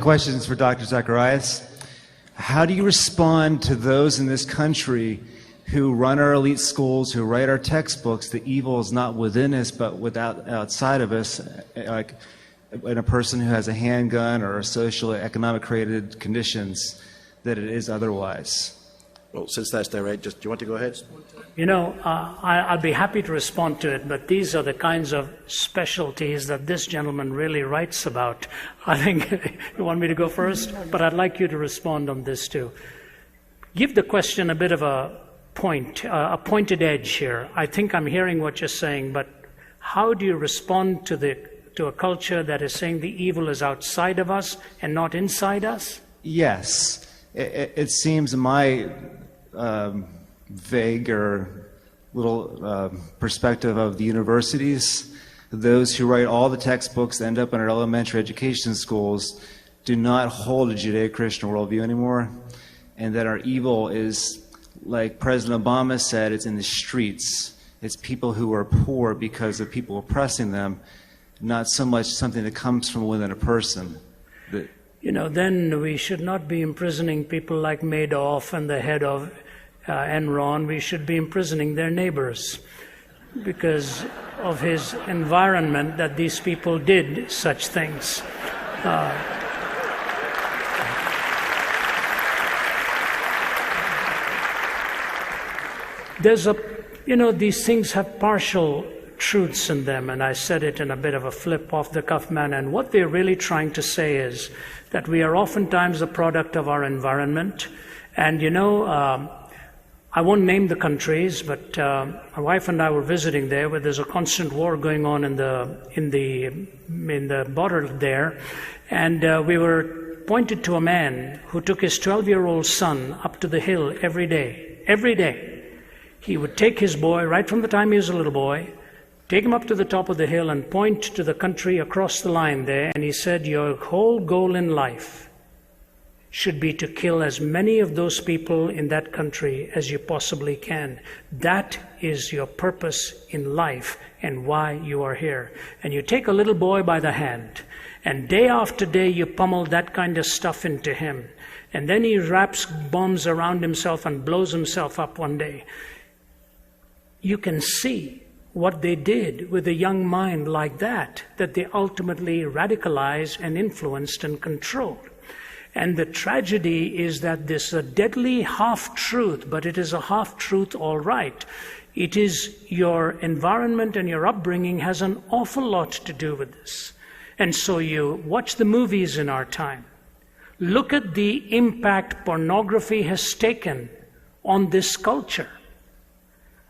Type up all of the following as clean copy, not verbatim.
question is for Dr. Zacharias. How do you respond to those in this country who run our elite schools, who write our textbooks? The evil is not within us, but outside of us, like in a person who has a handgun or social economic created conditions, that it is otherwise. Well, since that's direct, do you want to go ahead? You know, I'll be happy to respond to it, but these are the kinds of specialties that this gentleman really writes about. I think you want me to go first, but I'd like you to respond on this too. Give the question a bit of a pointed edge here. I think I'm hearing what you're saying, but how do you respond to a culture that is saying the evil is outside of us and not inside us? Yes. It seems my vague or little perspective of the universities, those who write all the textbooks that end up in our elementary education schools do not hold a Judeo-Christian worldview anymore, and that our evil is, like President Obama said, it's in the streets. It's people who are poor because of people oppressing them, not so much something that comes from within a person. You know, then we should not be imprisoning people like Madoff and the head of Enron. We should be imprisoning their neighbors because of his environment that these people did such things. These things have partial truths in them, and I said it in a bit of a flip off the cuff manner, and what they're really trying to say is that we are oftentimes a product of our environment. And I won't name the countries, but my wife and I were visiting there where there's a constant war going on in the border there, and we were pointed to a man who took his 12-year-old son up to the hill every day. Every day. He would take his boy, right from the time he was a little boy, take him up to the top of the hill and point to the country across the line there, and he said, your whole goal in life should be to kill as many of those people in that country as you possibly can. That is your purpose in life and why you are here. And you take a little boy by the hand, and day after day you pummel that kind of stuff into him. And then he wraps bombs around himself and blows himself up one day. You can see what they did with a young mind like that they ultimately radicalized and influenced and controlled. And the tragedy is that this is a deadly half-truth, but it is a half-truth all right. It is your environment and your upbringing has an awful lot to do with this. And so you watch the movies in our time. Look at the impact pornography has taken on this culture.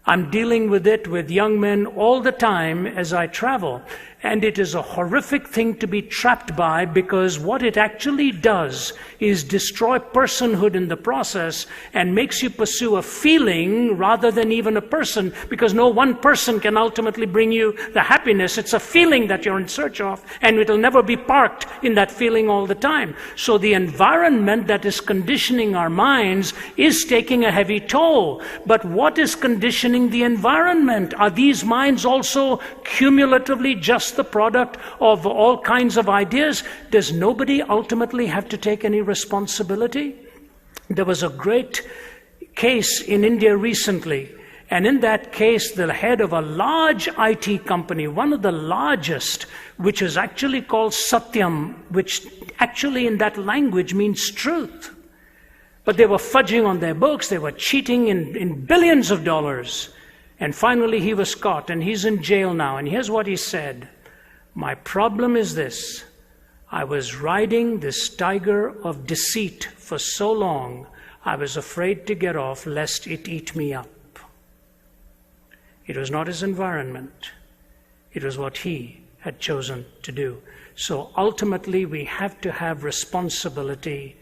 I'm dealing with it with young men all the time as I travel, and it is a horrific thing to be trapped by, because what it actually does is destroy personhood in the process and makes you pursue a feeling rather than even a person, because no one person can ultimately bring you the happiness. It's a feeling that you're in search of, and it'll never be parked in that feeling all the time. So the environment that is conditioning our minds is taking a heavy toll. But what is conditioning the environment? Are these minds also cumulatively just the product of all kinds of ideas? Does nobody ultimately have to take any responsibility? There was a great case in India recently, and in that case the head of a large IT company, one of the largest, which is actually called Satyam, which actually in that language means truth. But they were fudging on their books, they were cheating in billions of dollars. And finally he was caught, and he's in jail now. And here's what he said: my problem is this: I was riding this tiger of deceit for so long, I was afraid to get off lest it eat me up. It was not his environment. It was what he had chosen to do. So ultimately we have to have responsibility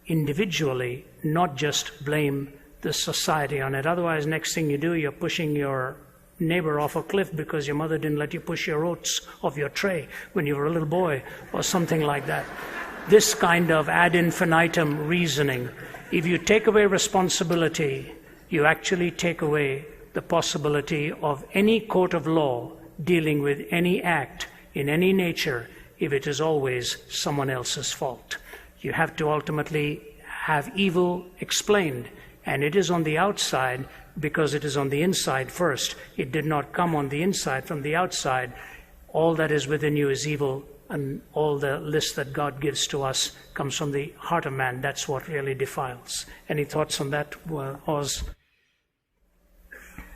individually, not just blame the society on it. Otherwise, next thing you do, you're pushing your neighbor off a cliff because your mother didn't let you push your oats off your tray when you were a little boy, or something like that. This kind of ad infinitum reasoning, if you take away responsibility, you actually take away the possibility of any court of law dealing with any act in any nature if it is always someone else's fault. You have to ultimately have evil explained, and it is on the outside because it is on the inside first. It did not come on the inside from the outside. All that is within you is evil, and all the list that God gives to us comes from the heart of man. That's what really defiles. Any thoughts on that, Oz?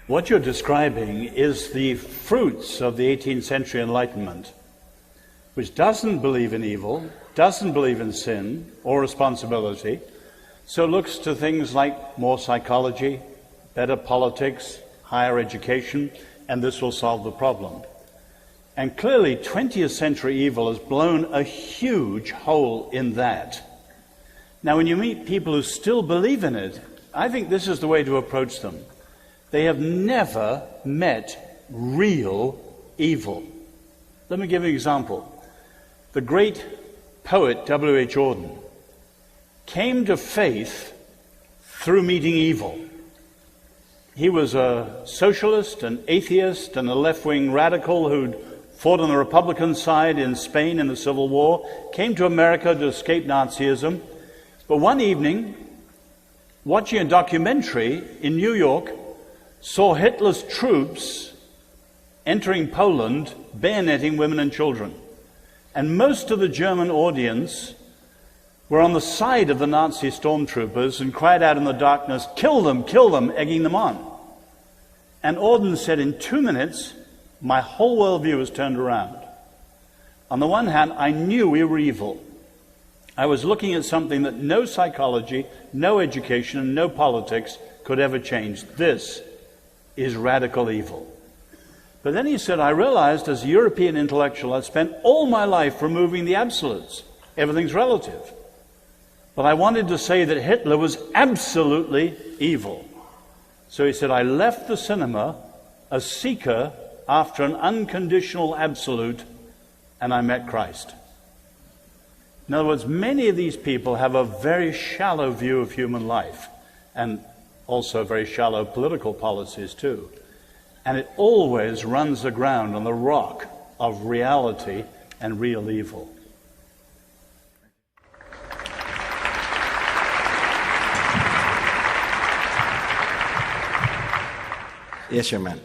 What you're describing is the fruits of the 18th century Enlightenment, which doesn't believe in evil, doesn't believe in sin or responsibility, so looks to things like more psychology, better politics, higher education, and this will solve the problem. And clearly, 20th century evil has blown a huge hole in that. Now, when you meet people who still believe in it, I think this is the way to approach them. They have never met real evil. Let me give you an example. The great poet W.H. Auden came to faith through meeting evil. He was a socialist, an atheist, and a left-wing radical who'd fought on the Republican side in Spain in the Civil War, came to America to escape Nazism. But one evening, watching a documentary in New York, saw Hitler's troops entering Poland, bayoneting women and children. And most of the German audience were on the side of the Nazi stormtroopers and cried out in the darkness, kill them, egging them on. And Auden said, in 2 minutes, my whole worldview was turned around. On the one hand, I knew we were evil. I was looking at something that no psychology, no education, and no politics could ever change. This is radical evil. But then he said, I realized as a European intellectual, I'd spent all my life removing the absolutes. Everything's relative. But I wanted to say that Hitler was absolutely evil. So he said, I left the cinema a seeker after an unconditional absolute, and I met Christ. In other words, many of these people have a very shallow view of human life, and also very shallow political policies too. And it always runs aground on the rock of reality and real evil. Yes, your man.